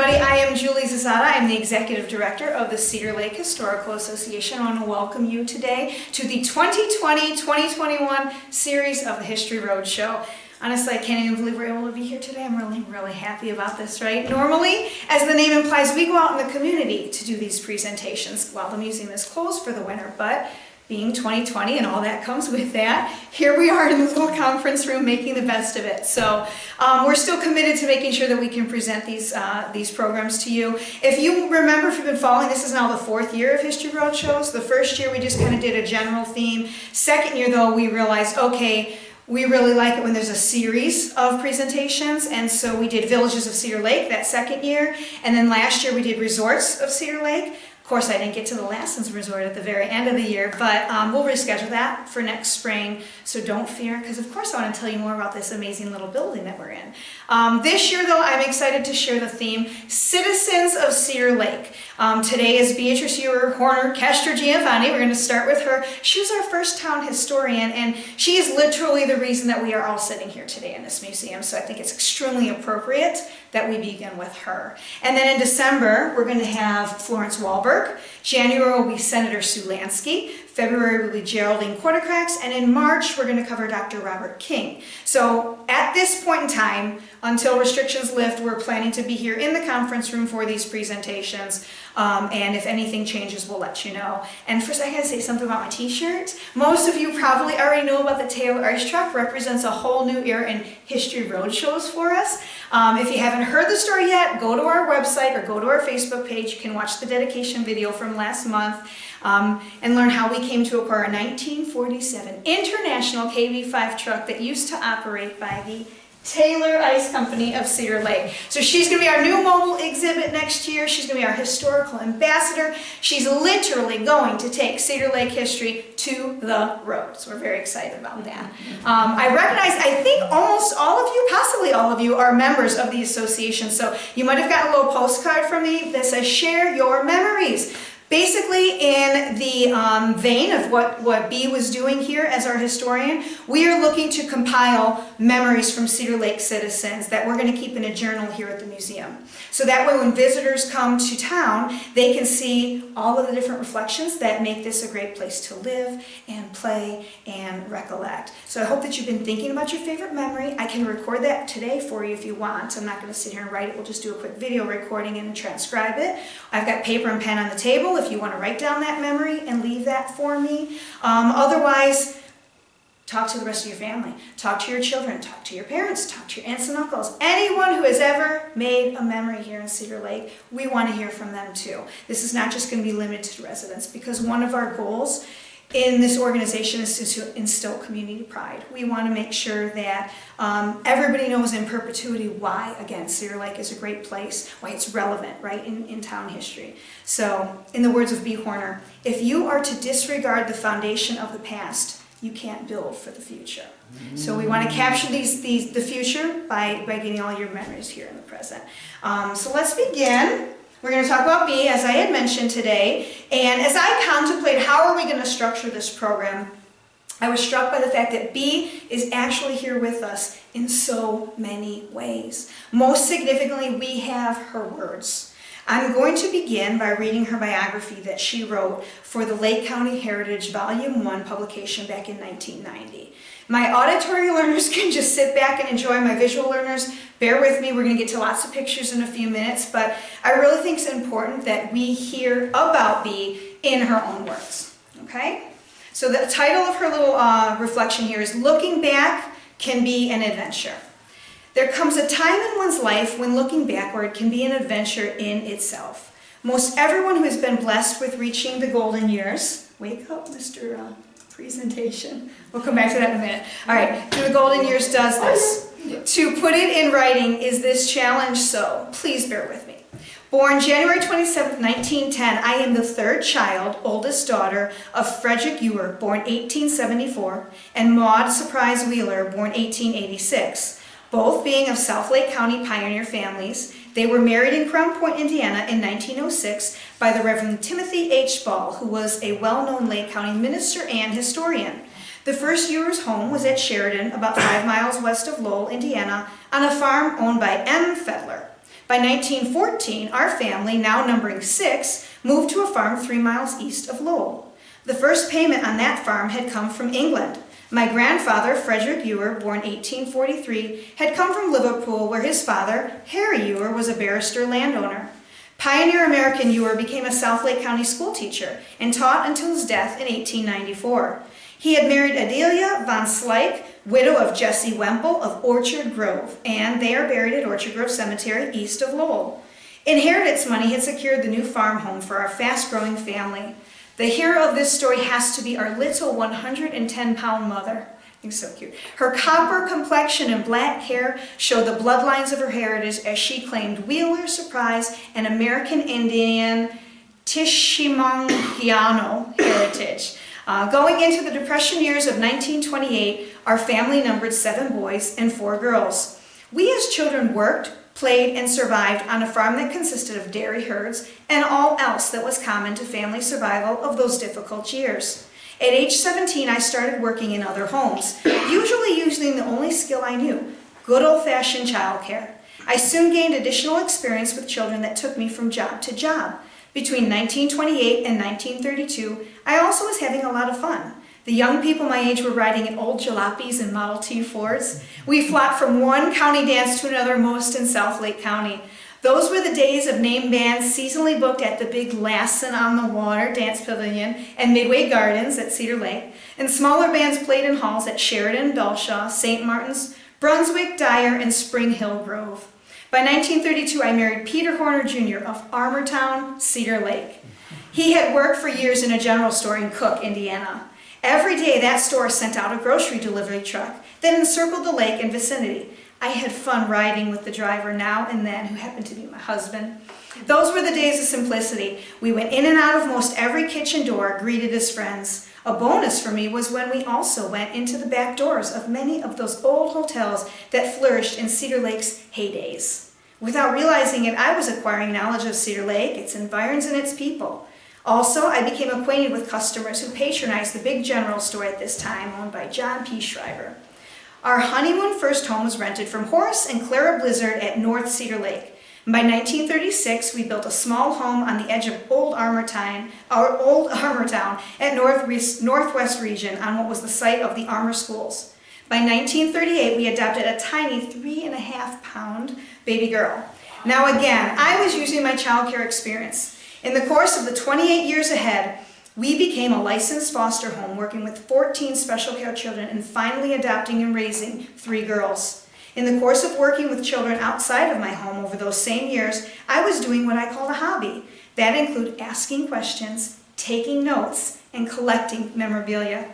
everybody. I am Julie Zasada. I'm the Executive Director of the Cedar Lake Historical Association. I want to welcome you today to the 2020-2021 series of the History Roadshow. Honestly, I can't even believe we're able to be here today. I'm really happy about this, right? Normally, as the name implies, we go out in the community to do these presentations while the museum is closed for the winter, but being 2020 and all that comes with that, here we are in the little conference room making the best of it. So we're still committed to making sure that we can present these programs to you. If you remember, if you've been following, this is now the 4th year of History Roadshows. The first year we just kind of did a general theme. Second year though, we realized, okay, we really like it when there's a series of presentations, and so we did Villages of Cedar Lake that second year, and then last year we did Resorts of Cedar Lake. Of course, I didn't get to the Lassens Resort at the very end of the year, but we'll reschedule that for next spring, so don't fear, because of course I want to tell you more about this amazing little building that we're in. This year, though, I'm excited to share the theme, Citizens of Cedar Lake. Today is Beatrice, Ewer, Horner-Castrogiovanni. We're going to start with her. She was our first town historian, and she is literally the reason that we are all sitting here today in this museum, so I think it's extremely appropriate that we begin with her. And then in December, we're going to have Florence Wahlberg. January will be Senator Sue Lansky. February will be Geraldine Quartercracks, and in March we're going to cover Dr. Robert King. So at this point in time, until restrictions lift, we're planning to be here in the conference room for these presentations, and if anything changes, we'll let you know. And first I gotta say something about my t-shirt. Most of you probably already know about the Taylor Ice Truck. Represents a whole new era in History Roadshows for us. If you haven't heard the story yet, go to our website or go to our Facebook page. You can watch the dedication video from last month and learn how we came to acquire a 1947 International KB5 truck that used to operate by the Taylor Ice Company of Cedar Lake. So she's going to be our new mobile exhibit next year. She's going to be our historical ambassador. She's literally going to take Cedar Lake history to the road. So we're very excited about that. I recognize, I think almost all of you, possibly all of you, are members of the association. So you might have gotten a little postcard from me that says, share your memories. Basically, in the vein of what Bea was doing here as our historian, we are looking to compile memories from Cedar Lake citizens that we're going to keep in a journal here at the museum. So that way when visitors come to town, they can see all of the different reflections that make this a great place to live and play and recollect. So I hope that you've been thinking about your favorite memory. I can record that today for you if you want. I'm not going to sit here and write it. We'll just do a quick video recording and transcribe it. I've got paper and pen on the table if you want to write down that memory and leave that for me. Otherwise, talk to the rest of your family. Talk to your children. Talk to your parents. Talk to your aunts and uncles. Anyone who has ever made a memory here in Cedar Lake, we want to hear from them too. This is not just going to be limited to residents, because one of our goals in this organization is to instill community pride. We want to make sure that everybody knows in perpetuity why, again, Cedar Lake is a great place, why it's relevant, right, in town history. So, in the words of B. Horner, if you are to disregard the foundation of the past, you can't build for the future. So we want to capture the future by getting all your memories here in the present. So let's begin. We're going to talk about Bea, as I had mentioned today, and as I contemplate how are we going to structure this program, I was struck by the fact that Bea is actually here with us in so many ways. Most significantly, we have her words. I'm going to begin by reading her biography that she wrote for the Lake County Heritage Volume 1 publication back in 1990. My auditory learners can just sit back and enjoy. My visual learners, bear with me. We're going to get to lots of pictures in a few minutes, but I really think it's important that we hear about Bea in her own words. Okay? So the title of her little reflection here is Looking Back Can Be an Adventure. There comes a time in one's life when looking backward can be an adventure in itself. Most everyone who has been blessed with reaching the golden years, wake up, Mr. Presentation. We'll come back to that in a minute. All right, through the golden years does this. To put it in writing is this challenge, so please bear with me. Born January 27, 1910, I am the third child, oldest daughter, of Frederick Ewer, born 1874, and Maud Surprise Wheeler, born 1886. Both being of South Lake County pioneer families. They were married in Crown Point, Indiana in 1906 by the Reverend Timothy H. Ball, who was a well-known Lake County minister and historian. The first Ewer's home was at Sheridan, about 5 miles west of Lowell, Indiana, on a farm owned by M. Fedler. By 1914, our family, now numbering 6, moved to a farm 3 miles east of Lowell. The first payment on that farm had come from England. My grandfather, Frederick Ewer, born 1843, had come from Liverpool, where his father, Harry Ewer, was a barrister landowner. Pioneer American Ewer became a South Lake County schoolteacher and taught until his death in 1894. He had married Adelia von Slyke, widow of Jesse Wemple of Orchard Grove, and they are buried at Orchard Grove Cemetery east of Lowell. Inheritance money had secured the new farm home for our fast-growing family. The hero of this story has to be our little 110-pound mother. I think so cute. Her copper complexion and black hair show the bloodlines of her heritage, as she claimed Wheeler, Surprise, and American Indian Tishimanguiano heritage. Going into the Depression years of 1928, our family numbered 7 boys and 4 girls. We as children worked, played, and survived on a farm that consisted of dairy herds and all else that was common to family survival of those difficult years. At age 17, I started working in other homes, usually using the only skill I knew, good old-fashioned childcare. I soon gained additional experience with children that took me from job to job. Between 1928 and 1932, I also was having a lot of fun. The young people my age were riding in old jalopies and Model T Fords. We flocked from one county dance to another, most in South Lake County. Those were the days of name bands seasonally booked at the big Lassen on the Water Dance Pavilion and Midway Gardens at Cedar Lake, and smaller bands played in halls at Sheridan, Belshaw, St. Martin's, Brunswick, Dyer, and Spring Hill Grove. By 1932, I married Peter Horner Jr. of Armourtown, Cedar Lake. He had worked for years in a general store in Cook, Indiana. Every day that store sent out a grocery delivery truck that encircled the lake and vicinity. I had fun riding with the driver now and then, who happened to be my husband. Those were the days of simplicity. We went in and out of most every kitchen door, greeted as friends. A bonus for me was when we also went into the back doors of many of those old hotels that flourished in Cedar Lake's heydays. Without realizing it, I was acquiring knowledge of Cedar Lake, its environs, and its people. Also, I became acquainted with customers who patronized the big general store at this time, owned by John P. Shriver. Our honeymoon first home was rented from Horace and Clara Blizzard at North Cedar Lake. And by 1936, we built a small home on the edge of Old Armourtown at Northwest Region on what was the site of the Armour Schools. By 1938, we adopted a tiny 3.5-pound baby girl. Now again, I was using my childcare experience. In the course of the 28 years ahead, we became a licensed foster home, working with 14 special care children and finally adopting and raising 3 girls. In the course of working with children outside of my home over those same years, I was doing what I called a hobby. That included asking questions, taking notes, and collecting memorabilia.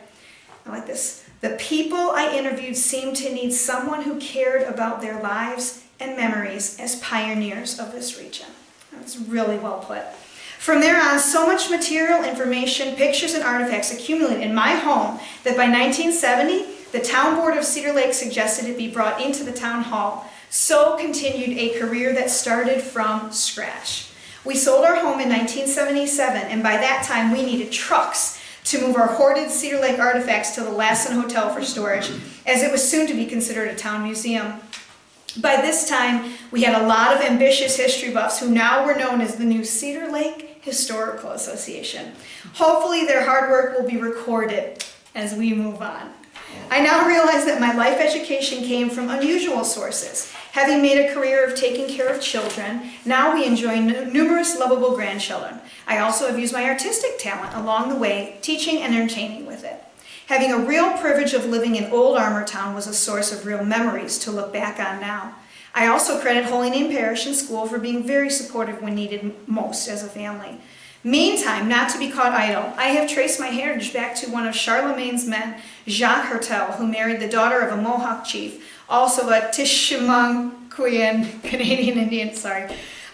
I like this. The people I interviewed seemed to need someone who cared about their lives and memories as pioneers of this region. That's really well put. From there on, so much material, information, pictures, and artifacts accumulated in my home that by 1970, the town board of Cedar Lake suggested it be brought into the town hall. So continued a career that started from scratch. We sold our home in 1977, and by that time we needed trucks to move our hoarded Cedar Lake artifacts to the Lassen Hotel for storage, as it was soon to be considered a town museum. By this time, we had a lot of ambitious history buffs who now were known as the new Cedar Lake Historical Association. Hopefully their hard work will be recorded as we move on. I now realize that my life education came from unusual sources. Having made a career of taking care of children, now we enjoy numerous lovable grandchildren. I also have used my artistic talent along the way, teaching and entertaining with it. Having a real privilege of living in Old Armourtown was a source of real memories to look back on now. I also credit Holy Name Parish and School for being very supportive when needed most as a family. Meantime, not to be caught idle, I have traced my heritage back to one of Charlemagne's men, Jacques Hertel, who married the daughter of a Mohawk chief, also a Tishimanguian Canadian Indian,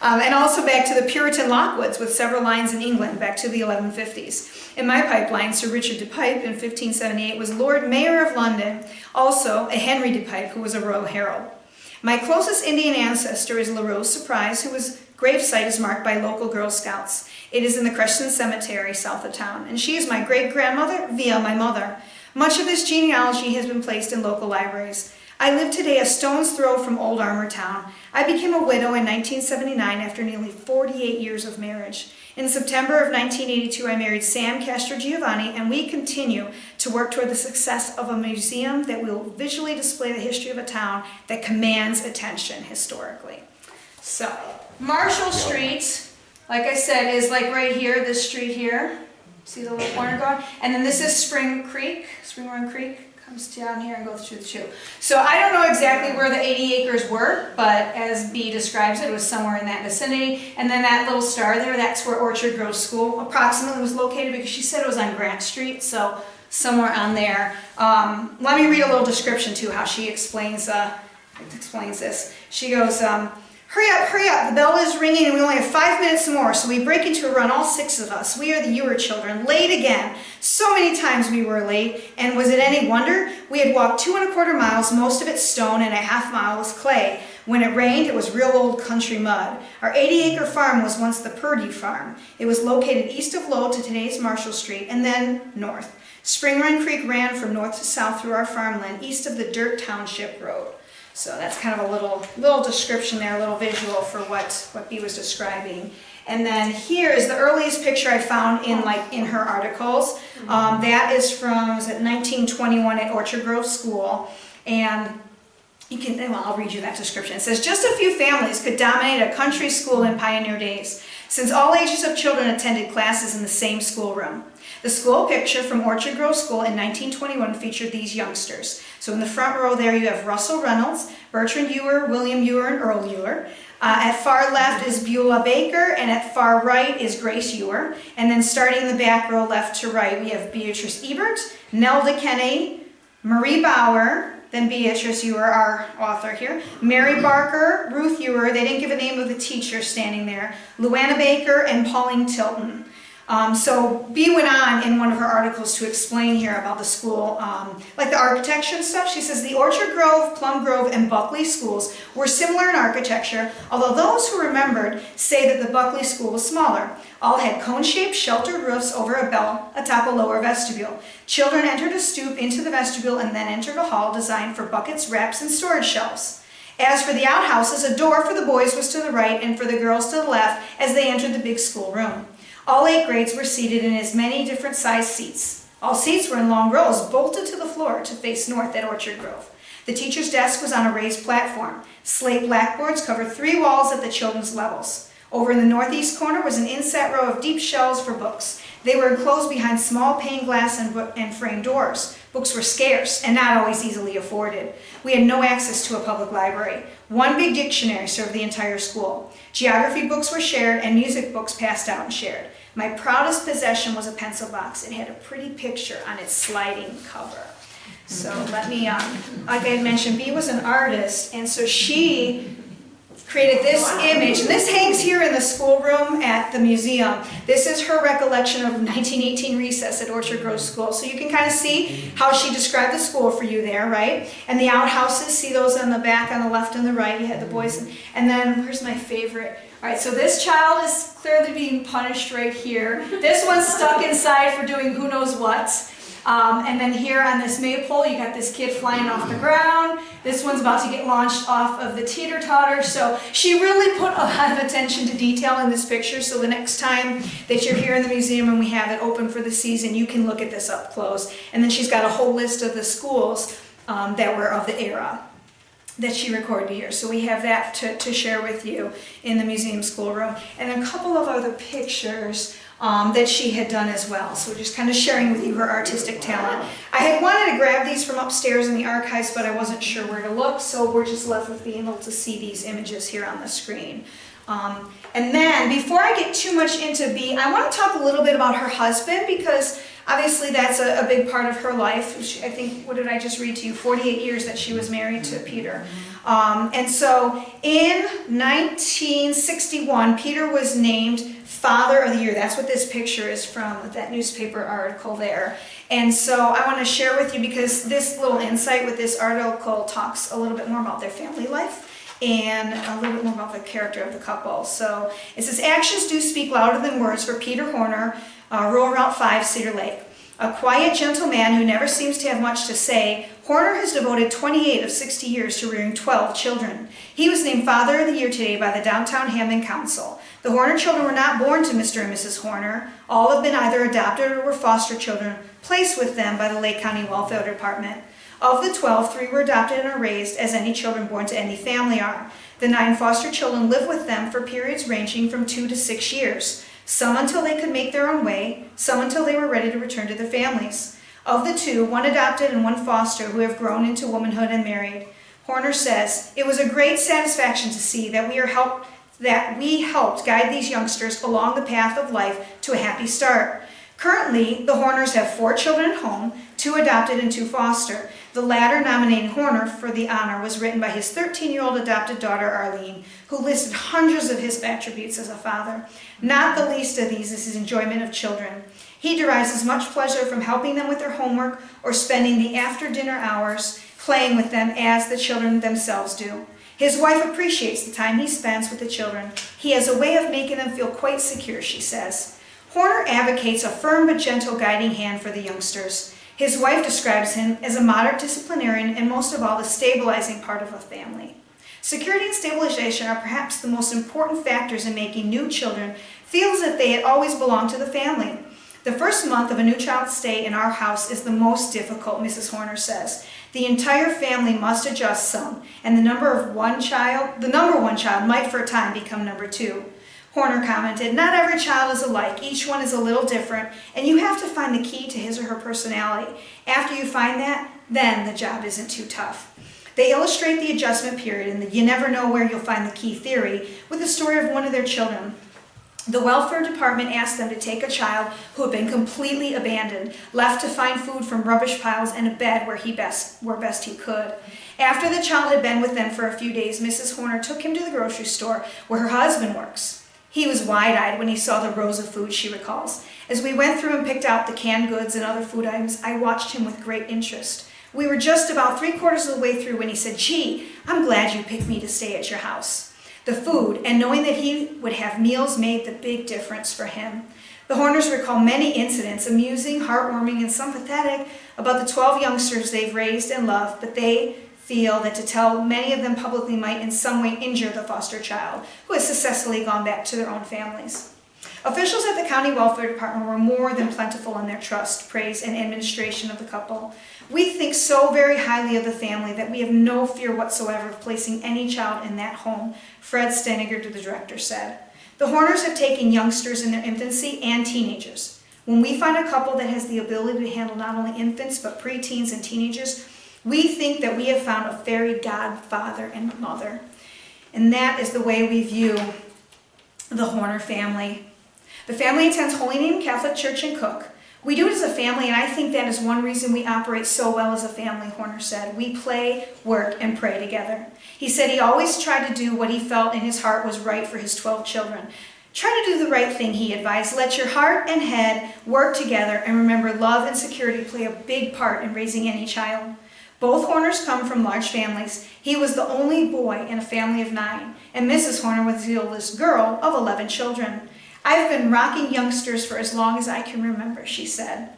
and also back to the Puritan Lockwoods with several lines in England back to the 1150s. In my pipeline, Sir Richard de Pipe in 1578 was Lord Mayor of London, also a Henry de Pipe who was a Royal Herald. My closest Indian ancestor is LaRose Surprise, whose gravesite is marked by local Girl Scouts. It is in the Creston Cemetery south of town, and she is my great-grandmother via my mother. Much of this genealogy has been placed in local libraries. I live today a stone's throw from Old Armour Town. I became a widow in 1979 after nearly 48 years of marriage. In September of 1982, I married Sam Castrogiovanni, and we continue to work toward the success of a museum that will visually display the history of a town that commands attention historically. So, Marshall Street, like I said, is like right here, this street here. See the little corner going? And then this is Spring Run Creek. Comes down here and goes through the tube. So I don't know exactly where the 80 acres were, but as B describes it, it was somewhere in that vicinity. And then that little star there, that's where Orchard Grove School approximately was located, because she said it was on Grant Street, so somewhere on there. Let me read a little description too, how she explains this. She goes, hurry up, the bell is ringing and we only have 5 minutes more, so we break into a run, all 6 of us. We are the Ewer children, late again. So many times we were late, and was it any wonder? We had walked 2¼ miles, most of it stone, and a ½ mile was clay. When it rained, it was real old country mud. Our 80-acre farm was once the Purdy farm. It was located east of Low to today's Marshall Street, and then north. Spring Run Creek ran from north to south through our farmland, east of the Dirt Township Road. So that's kind of a little description there, a little visual for what B was describing. And then here is the earliest picture I found in her articles. That is from, was it 1921 at Orchard Grove School. And you can, well, I'll read you that description. It says, just a few families could dominate a country school in pioneer days, since all ages of children attended classes in the same schoolroom. The school picture from Orchard Grove School in 1921 featured these youngsters. So in the front row there you have Russell Reynolds, Bertrand Ewer, William Ewer, and Earl Ewer. At far left is Beulah Baker, and at far right is Grace Ewer. And then starting in the back row, left to right, we have Beatrice Ebert, Nelda Kennedy, Marie Bauer, then Beatrice Ewer, our author here, Mary Barker, Ruth Ewer, they didn't give a name of the teacher standing there, Luana Baker, and Pauline Tilton. So B went on in one of her articles to explain here about the school, like the architecture and stuff. She says the Orchard Grove, Plum Grove, and Buckley schools were similar in architecture, although those who remembered say that the Buckley school was smaller. All had cone-shaped sheltered roofs over a bell atop a lower vestibule. Children entered a stoop into the vestibule and then entered a hall designed for buckets, wraps, and storage shelves. As for the outhouses, a door for the boys was to the right and for the girls to the left as they entered the big school room. All 8 grades were seated in as many different sized seats. All seats were in long rows, bolted to the floor to face north at Orchard Grove. The teacher's desk was on a raised platform. Slate blackboards covered 3 walls at the children's levels. Over in the northeast corner was an inset row of deep shelves for books. They were enclosed behind small pane glass and frame doors. Books were scarce and not always easily afforded. We had no access to a public library. One big dictionary served the entire school. Geography books were shared and music books passed out and shared. My proudest possession was a pencil box. It had a pretty picture on its sliding cover. So let me, like I had mentioned, B was an artist, and so she created this image, and this hangs here in the schoolroom at the museum. This is her recollection of 1918 recess at Orchard Grove School. So you can kind of see how she described the school for you there, right? And the outhouses, see those on the back, on the left and the right, you had the boys. And then, here's my favorite. All right, so this child is clearly being punished right here. This one's stuck inside for doing who knows what. And then here on this maypole, you got this kid flying off the ground. This one's about to get launched off of the teeter-totter. So she really put a lot of attention to detail in this picture. So the next time that you're here in the museum and we have it open for the season, you can look at this up close. And then she's got a whole list of the schools that were of the era that she recorded here. So we have that to share with you in the museum schoolroom. And a couple of other pictures that she had done as well. So we're just kind of sharing with you her artistic talent. I had wanted to grab these from upstairs in the archives, but I wasn't sure where to look, so we're just left with being able to see these images here on the screen. And then, before I get too much into B, I want to talk a little bit about her husband, because obviously that's a big part of her life. I think, what did I just read to you? 48 years that she was married to Peter. And so in 1961, Peter was named Father of the Year. That's what this picture is from, that newspaper article there. And so I want to share with you, because this little insight with this article talks a little bit more about their family life and a little bit more about the character of the couple. So it says, actions do speak louder than words for Peter Horner, Rural Route 5, Cedar Lake. A quiet, gentle man who never seems to have much to say, Horner has devoted 28 of 60 years to rearing 12 children. He was named Father of the Year today by the Downtown Hammond Council. The Horner children were not born to Mr. and Mrs. Horner. All have been either adopted or were foster children, placed with them by the Lake County Welfare Department. Of the 12, 3 were adopted and are raised as any children born to any family are. The 9 foster children live with them for periods ranging from 2 to 6 years. Some until they could make their own way, some until they were ready to return to their families. Of the 2, 1 adopted and 1 foster who have grown into womanhood and married. Horner says, "It was a great satisfaction to see that we helped guide these youngsters along the path of life to a happy start. Currently, the Horners have 4 children at home, 2 adopted and 2 foster. The latter, nominating Horner for the honor, was written by his 13-year-old adopted daughter, Arlene, who listed hundreds of his attributes as a father. Not the least of these is his enjoyment of children. He derives as much pleasure from helping them with their homework or spending the after-dinner hours playing with them as the children themselves do. His wife appreciates the time he spends with the children. He has a way of making them feel quite secure," she says. Horner advocates a firm but gentle guiding hand for the youngsters. His wife describes him as a moderate disciplinarian and most of all the stabilizing part of a family. Security and stabilization are perhaps the most important factors in making new children feel as if they had always belonged to the family. The first month of a new child's stay in our house is the most difficult, Mrs. Horner says. The entire family must adjust some, and the number one child might for a time become number 2. Horner commented, "Not every child is alike, each one is a little different, and you have to find the key to his or her personality. After you find that, then the job isn't too tough." They illustrate the adjustment period and the "you never know where you'll find the key" theory with the story of one of their children. The welfare department asked them to take a child who had been completely abandoned, left to find food from rubbish piles and a bed where best he could. After the child had been with them for a few days, Mrs. Horner took him to the grocery store where her husband works. He was wide-eyed when he saw the rows of food, she recalls. As we went through and picked out the canned goods and other food items, I watched him with great interest. We were just about 3/4 of the way through when he said, "Gee, I'm glad you picked me to stay at your house." The food, and knowing that he would have meals, made the big difference for him. The Horners recall many incidents, amusing, heartwarming, and some pathetic, about the 12 youngsters they've raised and loved, but they feel that to tell many of them publicly might in some way injure the foster child, who has successfully gone back to their own families. Officials at the County Welfare Department were more than plentiful in their trust, praise, and administration of the couple. "We think so very highly of the family that we have no fear whatsoever of placing any child in that home," Fred Steniger, the director, said. The Horners have taken youngsters in their infancy and teenagers. When we find a couple that has the ability to handle not only infants but preteens and teenagers, we think that we have found a fairy godfather and mother. And that is the way we view the Horner family. The family attends Holy Name Catholic Church in Cook. "We do it as a family, and I think that is one reason we operate so well as a family," Horner said. "We play, work, and pray together." He said he always tried to do what he felt in his heart was right for his 12 children. "Try to do the right thing," he advised. "Let your heart and head work together, and remember love and security play a big part in raising any child." Both Horners come from large families. He was the only boy in a family of 9, and Mrs. Horner was the oldest girl of 11 children. "I've been rocking youngsters for as long as I can remember," she said.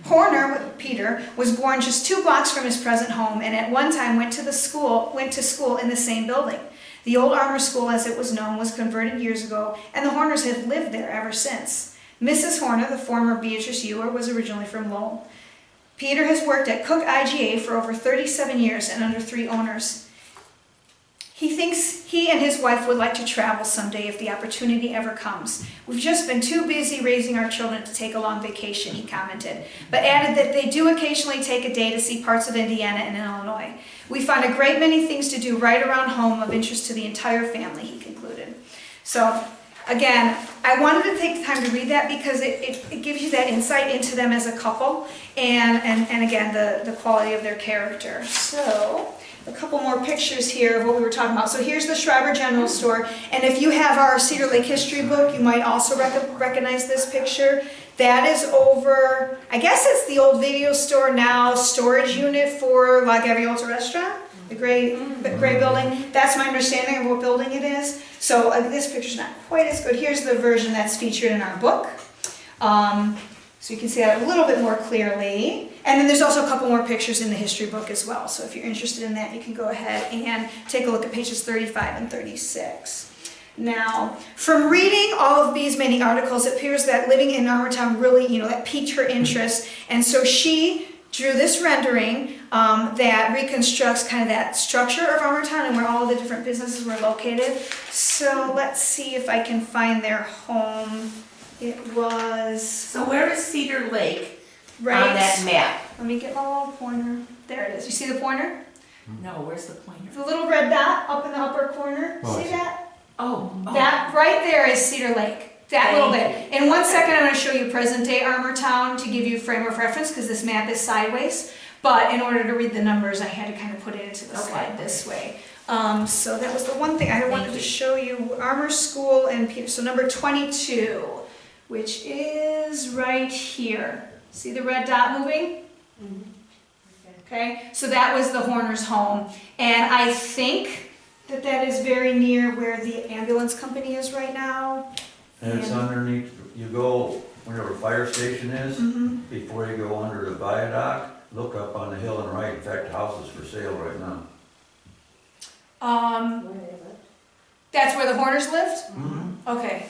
Horner, Peter, was born just 2 blocks from his present home and at one time went to school in the same building. The old Armor School, as it was known, was converted years ago, and the Horners have lived there ever since. Mrs. Horner, the former Beatrice Ewer, was originally from Lowell. Peter has worked at Cook IGA for over 37 years and under 3 owners. He thinks he and his wife would like to travel someday if the opportunity ever comes. "We've just been too busy raising our children to take a long vacation," he commented, but added that they do occasionally take a day to see parts of Indiana and Illinois. "We find a great many things to do right around home of interest to the entire family," he concluded. So, again, I wanted to take the time to read that because it gives you that insight into them as a couple and again, the quality of their character. So, a couple more pictures here of what we were talking about. So here's the Schreiber General Store, and if you have our Cedar Lake history book, you might also recognize this picture. That is over, I guess it's the old video store now, storage unit for La Gaviota Restaurant, the gray building. That's my understanding of what building it is. So this picture's not quite as good. Here's the version that's featured in our book. So you can see that a little bit more clearly. And then there's also a couple more pictures in the history book as well. So if you're interested in that, you can go ahead and take a look at pages 35 and 36. Now, from reading all of these many articles, it appears that living in Armourtown really, that piqued her interest. And so she drew this rendering that reconstructs kind of that structure of Armourtown and where all the different businesses were located. So let's see if I can find their home. It was... So where is Cedar Lake right on that map? Let me get my little pointer. There it is. You see the pointer? No, where's the pointer? The little red dot up in the upper corner. Oh, See that? Oh. That right there is Cedar Lake. That little bit. In 1 second, I'm going to show you present day Armourtown to give you a frame of reference because this map is sideways. But in order to read the numbers, I had to kind of put it into the slide this way. So that was the one thing I wanted to show you. Armour School and Peter. So number 22, which is right here. See the red dot moving? Okay, so that was the Horner's home. And I think that is very near where the ambulance company is right now. And it's underneath, you go wherever fire station is, before you go under the viaduct, look up on the hill on the right. In fact, the house is for sale right now. That's where the Horners lived? Mm-hmm. Okay.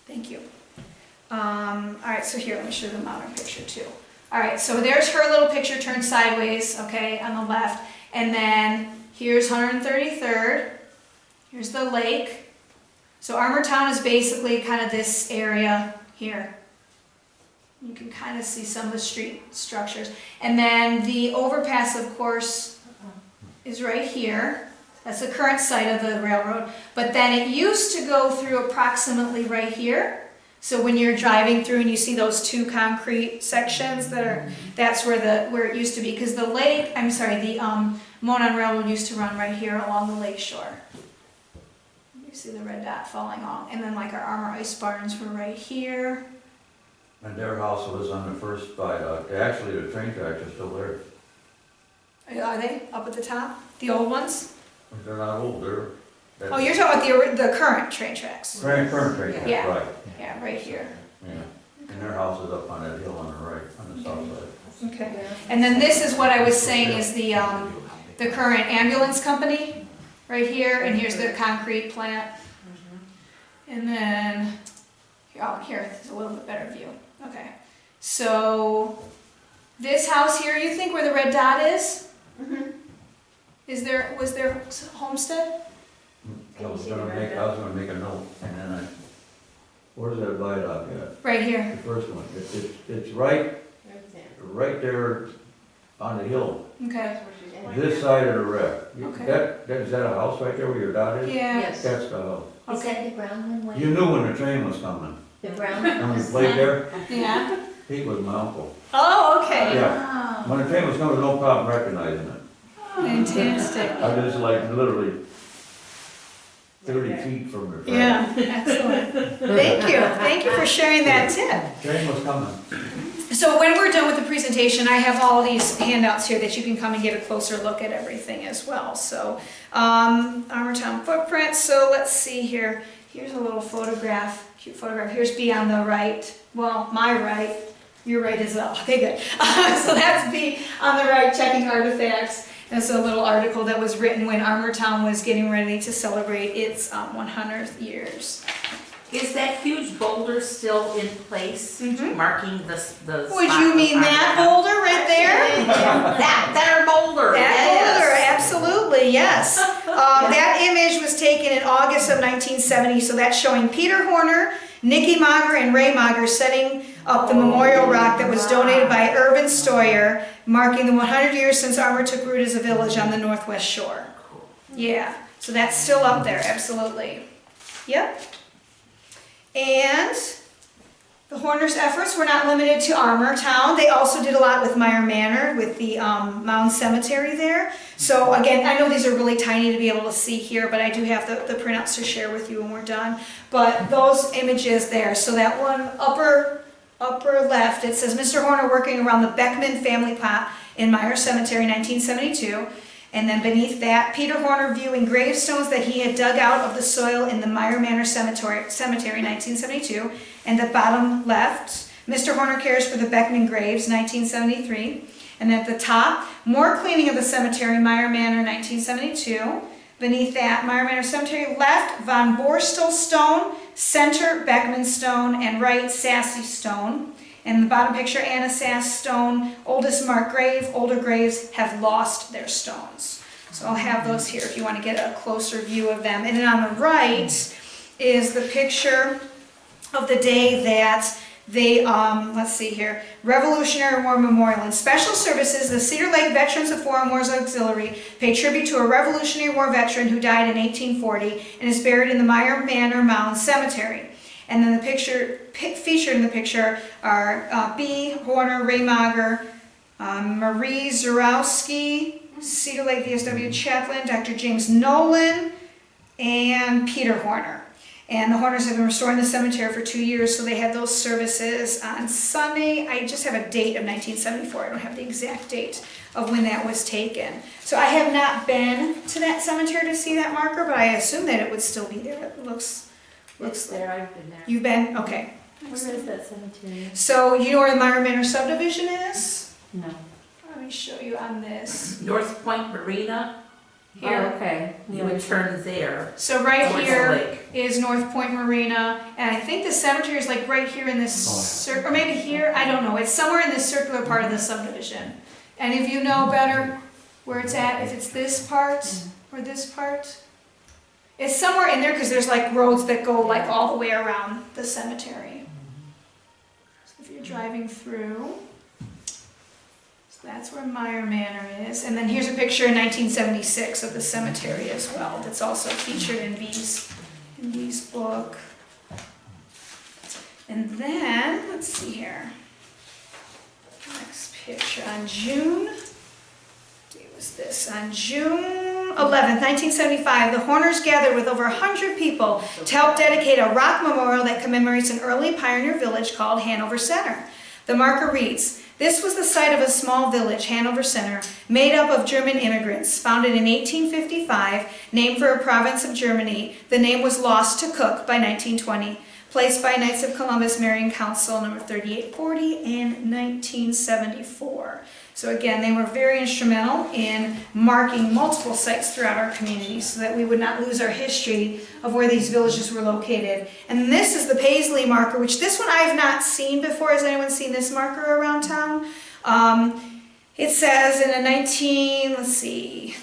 Thank you. Alright, so here, let me show you the modern picture too. Alright, so there's her little picture turned sideways, okay, on the left. And then here's 133rd. Here's the lake. So Armourtown is basically kind of this area here. You can kind of see some of the street structures. And then the overpass, of course, is right here. That's the current site of the railroad. But then it used to go through approximately right here. So when you're driving through and you see those two concrete sections that's where it used to be. Because the Monon Railroad used to run right here along the lake shore. You see the red dot falling off. And then like our Armour Ice Barns were right here. And their house was on the first viaduct. Actually, the train tracks are still there. Are they up at the top? The old ones? But they're not old, Oh, you're talking about the current train tracks. current train tracks, Yeah. right. Yeah, right here. Yeah. And their house is up on that hill on the right, on the south side. Okay. And then this is what I was saying is the current ambulance company, right here, and here's the concrete plant. And then, here's a little bit better view. Okay. So, this house here, you think where the red dot is? Was there homestead? I was gonna make a note, and then where's that viaduct at? Right here. The first one. It's right there on the hill. Okay. This side of the wreck. Okay. Is that a house right there where your dot is? Yeah. Yes. That's the house. Is that the brown one? You knew when the train was coming. The brown When one? we played there, Yeah. he was my uncle. Oh, okay. Yeah. When the train was coming, no problem recognizing it. Fantastic. I was like literally 30 feet from the train. Yeah, excellent. Thank you. Thank you for sharing that tip. Train was coming. So when we're done with the presentation, I have all these handouts here that you can come and get a closer look at everything as well. So, Armourtown footprint. So let's see here. Here's a little photograph, cute photograph. Here's B on the right. Well, my right. Your right as well. Okay, good. So that's B on the right, checking artifacts. That's a little article that was written when Armourtown was getting ready to celebrate its 100th years. Is that huge boulder still in place, marking the spot? Would you mean that boulder right there? That boulder. That boulder, absolutely, yes. That image was taken in August of 1970, so that's showing Peter Horner, Nicky Monger, and Ray Monger setting up the memorial rock that was donated by Urban Stoyer, marking the 100 years since Armour took root as a village on the northwest shore. Yeah, so that's still up there, absolutely. Yep. And the Horners' efforts were not limited to Armourtown. They also did a lot with Meyer Manor, with the Mound Cemetery there. So again, I know these are really tiny to be able to see here, but I do have the printouts to share with you when we're done. But those images there, so that one upper left, it says Mr. Horner working around the Beckman family plot in Meyer Cemetery, 1972. And then beneath that, Peter Horner viewing gravestones that he had dug out of the soil in the Meyer Manor Cemetery, 1972. And the bottom left, Mr. Horner cares for the Beckman graves, 1973. And at the top, more cleaning of the cemetery, Meyer Manor, 1972. Beneath that, Meyer Manor Cemetery, left, Von Borstel stone, center, Beckman stone, and right, Sassy stone. And the bottom picture, Anna Sass stone, oldest marked grave. Older graves have lost their stones. So I'll have those here if you want to get a closer view of them. And then on the right is the picture of the day that they, let's see here, Revolutionary War Memorial. In special services, the Cedar Lake Veterans of Foreign Wars Auxiliary pay tribute to a Revolutionary War veteran who died in 1840 and is buried in the Meyer Manor Mound Cemetery. And then the picture, featured in the picture are B. Horner, Ray Mager, Marie Zarowski, Cedar Lake VSW chaplain, Dr. James Nolan, and Peter Horner. And the Horners have been restoring the cemetery for 2 years, so they had those services on Sunday. I just have a date of 1974. I don't have the exact date of when that was taken. So I have not been to that cemetery to see that marker, but I assume that it would still be there. It looks there, I've been there. You've been? Okay. Where is that cemetery? So you know where the Meyer Manor subdivision is? No. Let me show you on this. North Point Marina, Here. Oh, okay. you would turn there. So right Towards the here lake. is North Point Marina, and I think the cemetery is like right here in this or maybe here, I don't know. It's somewhere in this circular part of the subdivision. Any of you know better where it's at, if it's this part or this part? It's somewhere in there because there's like roads that go like all the way around the cemetery. So if you're driving through, so that's where Meyer Manor is. And then here's a picture in 1976 of the cemetery as well. That's also featured in B's book. And then, let's see here. Next picture on June. What day was this? On June 11th, 1975, the Horners gathered with over 100 people to help dedicate a rock memorial that commemorates an early pioneer village called Hanover Center. The marker reads, "This was the site of a small village, Hanover Center, made up of German immigrants. Founded in 1855, named for a province of Germany, the name was lost to Cook by 1920. Placed by Knights of Columbus Marian Council number 3840 in 1974. So again, they were very instrumental in marking multiple sites throughout our community so that we would not lose our history of where these villages were located. And this is the Paisley marker, which this one I have not seen before. Has anyone seen this marker around town? It says in a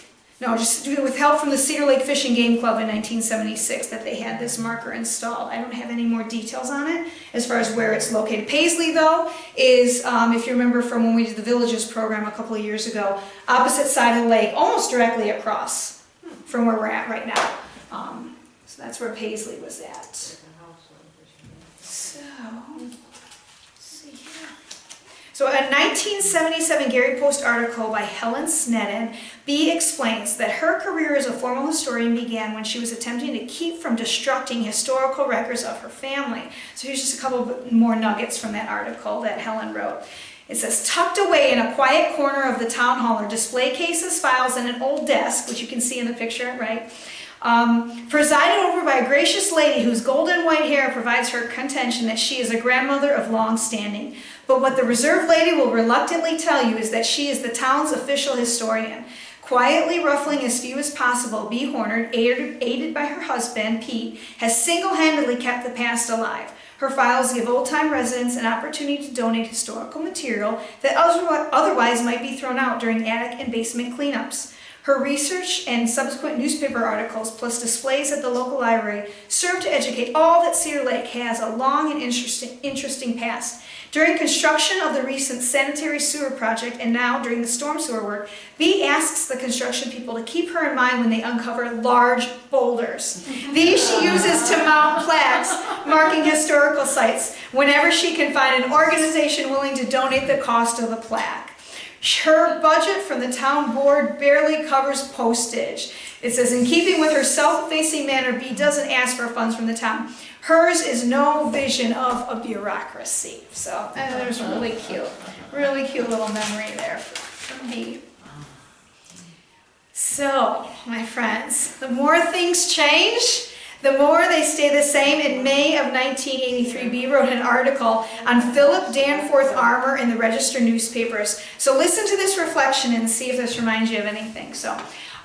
just with help from the Cedar Lake Fishing Game Club in 1976 that they had this marker installed. I don't have any more details on it as far as where it's located. Paisley, though, is, if you remember from when we did the Villages program a couple of years ago, opposite side of the lake, almost directly across from where we're at right now. So that's where Paisley was at. So, let's see here. So a 1977 Gary Post article by Helen Snedden, B explains that her career as a formal historian began when she was attempting to keep from destructing historical records of her family. So here's just a couple more nuggets from that article that Helen wrote. It says, tucked away in a quiet corner of the town hall are display cases, files, and an old desk, which you can see in the picture, right? Presided over by a gracious lady whose golden white hair provides her contention that she is a grandmother of long standing. But what the reserved lady will reluctantly tell you is that she is the town's official historian. Quietly ruffling as few as possible, B. Horner, aided by her husband, Pete, has single-handedly kept the past alive. Her files give old-time residents an opportunity to donate historical material that otherwise might be thrown out during attic and basement cleanups. Her research and subsequent newspaper articles, plus displays at the local library, serve to educate all that Cedar Lake has a long and interesting past. During construction of the recent sanitary sewer project and now during the storm sewer work, B asks the construction people to keep her in mind when they uncover large boulders. These she uses to mount plaques marking historical sites whenever she can find an organization willing to donate the cost of the plaque. Her budget from the town board barely covers postage. It says, in keeping with her self-effacing manner, B doesn't ask for funds from the town. Hers is no vision of a bureaucracy. So there's a really cute little memory there from B. So, my friends, the more things change, The more they stay the same. In May of 1983, B wrote an article on Philip Danforth armor in the Register newspapers. So listen to this reflection and see if this reminds you of anything. So,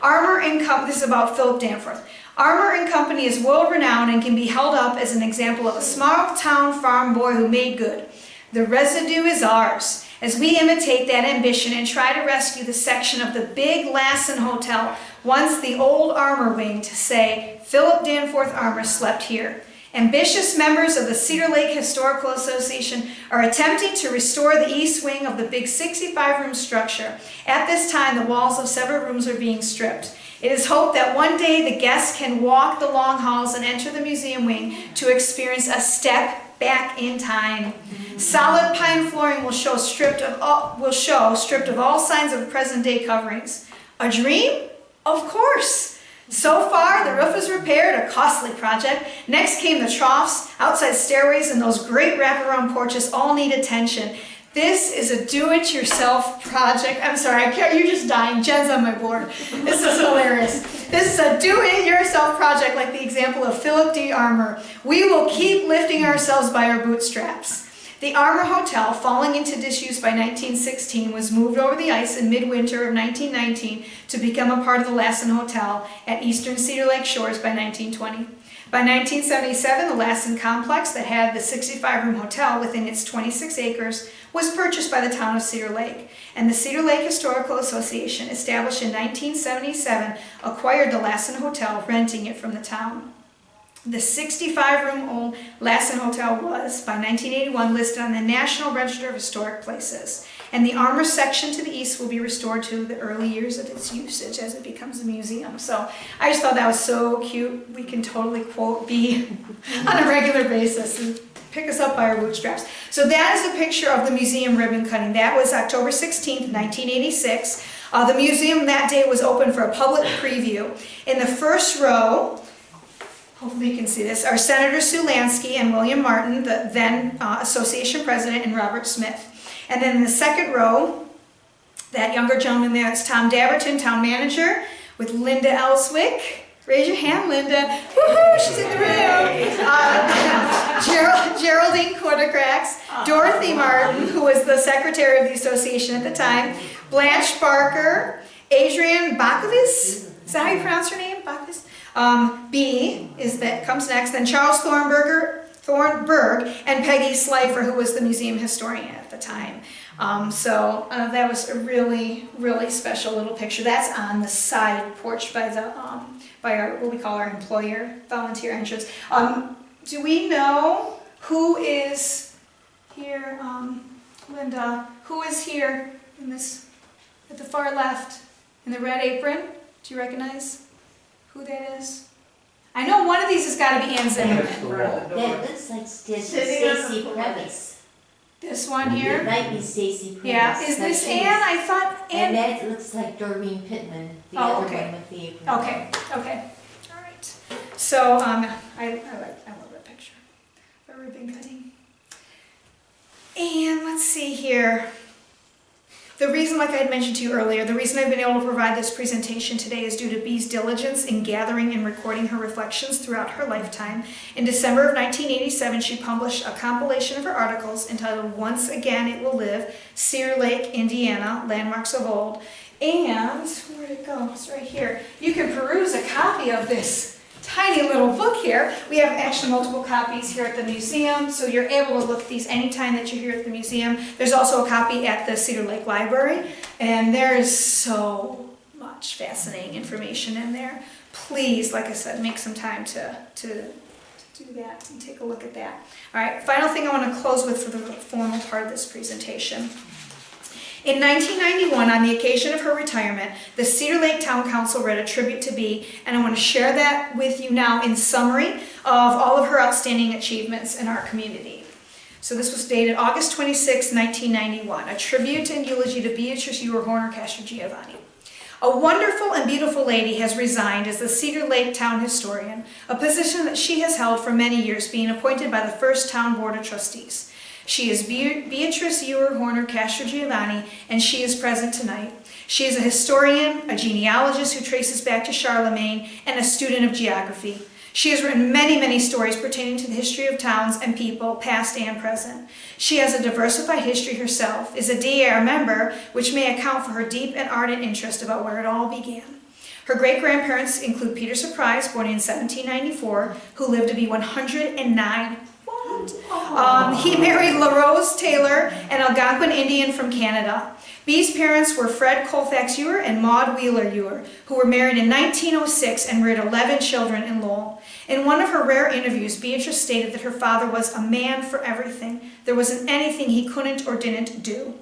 Armour and Company, this is about Philip Danforth. Armour and Company is world renowned and can be held up as an example of a small town farm boy who made good. The residue is ours, as we imitate that ambition and try to rescue the section of the big Lassen Hotel, once the old Armour wing, to say, Philip Danforth Armour slept here. Ambitious members of the Cedar Lake Historical Association are attempting to restore the east wing of the big 65-room structure. At this time, the walls of several rooms are being stripped. It is hoped that one day the guests can walk the long halls and enter the museum wing to experience a step back in time. Solid pine flooring will show stripped of all signs of present-day coverings. A dream? Of course. So far, the roof is repaired, a costly project. Next came the troughs, outside stairways, and those great wraparound porches all need attention. This is a do-it-yourself project. I'm sorry, you're just dying. Jen's on my board. This is hilarious. This is a do-it-yourself project like the example of Philip D. Armour. We will keep lifting ourselves by our bootstraps. The Armour Hotel, falling into disuse by 1916, was moved over the ice in midwinter of 1919 to become a part of the Lassen Hotel at eastern Cedar Lake shores by 1920. By 1977, the Lassen complex that had the 65-room hotel within its 26 acres was purchased by the town of Cedar Lake, and the Cedar Lake Historical Association, established in 1977, acquired the Lassen Hotel, renting it from the town. The 65-room old Lassen Hotel was, by 1981, listed on the National Register of Historic Places, and the Armour section to the east will be restored to the early years of its usage as it becomes a museum. So I just thought that was so cute. We can totally quote B on a regular basis and pick us up by our bootstraps. So that is a picture of the museum ribbon cutting. That was October 16th, 1986. The museum that day was open for a public preview. In the first row, hopefully you can see this, are Senator Sue Lansky and William Martin, the then association president, and Robert Smith. And then in the second row, that younger gentleman there is Tom Dabberton, town manager, with Linda Elswick. Raise your hand, Linda. Woohoo, she's in the room. Geraldine Quartercracks, Dorothy Martin, who was the secretary of the association at the time, Blanche Barker, Adrienne Bakovis, is that how you pronounce her name, Bakovis? B comes next, then Charles Thornberg and Peggy Slifer, who was the museum historian at the time. That was a really, really special little picture. That's on the side porch by the by our, what we call our employer volunteer entrance. Do we know who is here, Linda? Who is here in this at the far left in the red apron? Do you recognize who that is? I know one of these has got to be Ann Zimmerman. That looks like Stacy Previs. This one here? It might be Stacy Previs. Yeah, is this Ann? I thought Ann. And that looks like Doreen Pittman, the other one with the apron. Okay, okay. All right. So, I love that picture. The ribbon cutting. And let's see here. The reason, like I had mentioned to you earlier, the reason I've been able to provide this presentation today is due to Bee's diligence in gathering and recording her reflections throughout her lifetime. In December of 1987, she published a compilation of her articles entitled Once Again It Will Live, Cedar Lake, Indiana, Landmarks of Old. And, where'd it go? It's right here. You can peruse a copy of this tiny little book here. We have actually multiple copies here at the museum, so you're able to look at these anytime that you're here at the museum. There's also a copy at the Cedar Lake Library, and there is so much fascinating information in there. Please, like I said, make some time to do that and take a look at that. All right, final thing I want to close with for the formal part of this presentation. In 1991, on the occasion of her retirement, the Cedar Lake Town Council read a tribute to Bee, and I want to share that with you now in summary of all of her outstanding achievements in our community. So this was dated August 26, 1991, a tribute and eulogy to Beatrice Ewer Horner-Castrogiovanni. A wonderful and beautiful lady has resigned as the Cedar Lake Town Historian, a position that she has held for many years, being appointed by the first Town Board of Trustees. She is Beatrice Ewer Horner-Castrogiovanni, and she is present tonight. She is a historian, a genealogist who traces back to Charlemagne, and a student of geography. She has written many, many stories pertaining to the history of towns and people, past and present. She has a diversified history herself, is a DAR member, which may account for her deep and ardent interest about where it all began. Her great-grandparents include Peter Surprise, born in 1794, who lived to be 109. He married LaRose Taylor, an Algonquin Indian from Canada. Bee's parents were Fred Colfax Ewer and Maud Wheeler Ewer, who were married in 1906 and reared 11 children in Lowell. In one of her rare interviews, Beatrice stated that her father was a man for everything. There wasn't anything he couldn't or didn't do.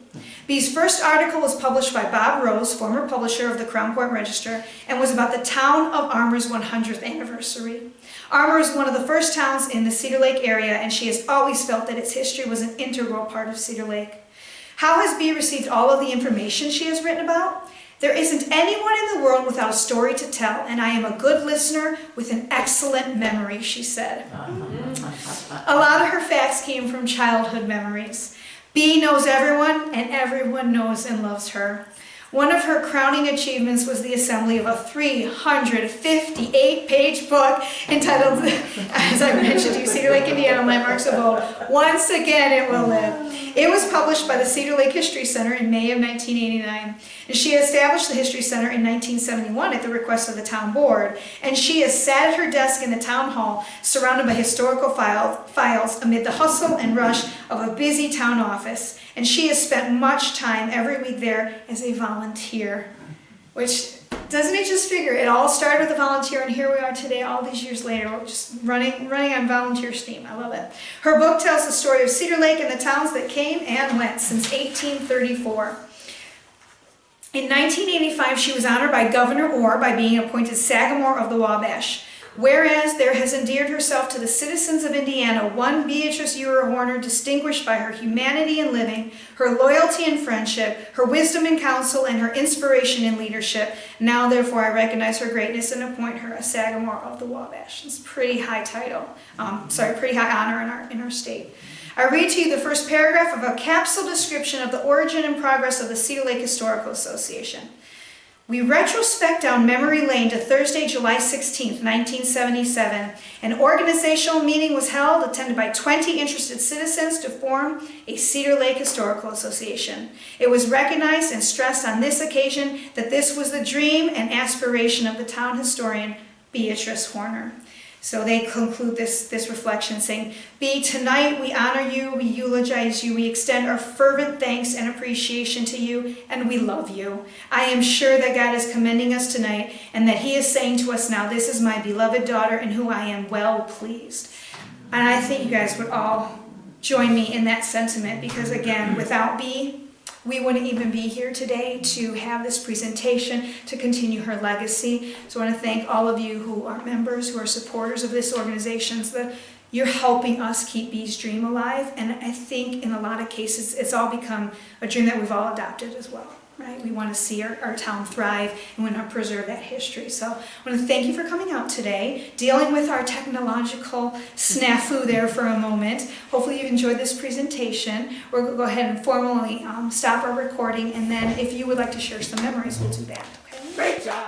Bee's first article was published by Bob Rose, former publisher of the Crown Point Register, and was about the town of Armour's 100th anniversary. Armour is one of the first towns in the Cedar Lake area, and she has always felt that its history was an integral part of Cedar Lake. How has Bee received all of the information she has written about? There isn't anyone in the world without a story to tell, and I am a good listener with an excellent memory, she said. A lot of her facts came from childhood memories. Bee knows everyone, and everyone knows and loves her. One of her crowning achievements was the assembly of a 358-page book entitled, as I mentioned to you, Cedar Lake, Indiana, Landmarks of Old. Once again, it will live. It was published by the Cedar Lake History Center in May of 1989. And she established the History Center in 1971 at the request of the town board. And she has sat at her desk in the town hall, surrounded by historical files amid the hustle and rush of a busy town office. And she has spent much time every week there as a volunteer. Which, doesn't it just figure, it all started with a volunteer, and here we are today, all these years later, we're just running on volunteer steam. I love it. Her book tells the story of Cedar Lake and the towns that came and went since 1834. In 1985, she was honored by Governor Orr by being appointed Sagamore of the Wabash. Whereas there has endeared herself to the citizens of Indiana one Beatrice Ewer Horner, distinguished by her humanity in living, her loyalty and friendship, her wisdom in counsel, and her inspiration in leadership. Now, therefore, I recognize her greatness and appoint her a Sagamore of the Wabash. It's a pretty high title, pretty high honor in our state. I read to you the first paragraph of a capsule description of the origin and progress of the Cedar Lake Historical Association. We retrospect down memory lane to Thursday, July 16, 1977. An organizational meeting was held, attended by 20 interested citizens to form a Cedar Lake Historical Association. It was recognized and stressed on this occasion that this was the dream and aspiration of the town historian, Beatrice Horner. So they conclude this reflection saying, Bee, tonight we honor you, we eulogize you, we extend our fervent thanks and appreciation to you, and we love you. I am sure that God is commending us tonight, and that he is saying to us now, this is my beloved daughter in whom I am well pleased. And I think you guys would all join me in that sentiment, because again, without Bee, we wouldn't even be here today to have this presentation, to continue her legacy. So I want to thank all of you who are members, who are supporters of this organization, that you're helping us keep Bee's dream alive. And I think in a lot of cases, it's all become a dream that we've all adopted as well, right? We want to see our town thrive, and we want to preserve that history. So I want to thank you for coming out today, dealing with our technological snafu there for a moment. Hopefully you enjoyed this presentation. We're going to go ahead and formally stop our recording, and then if you would like to share some memories, we'll do that. Okay? Great job.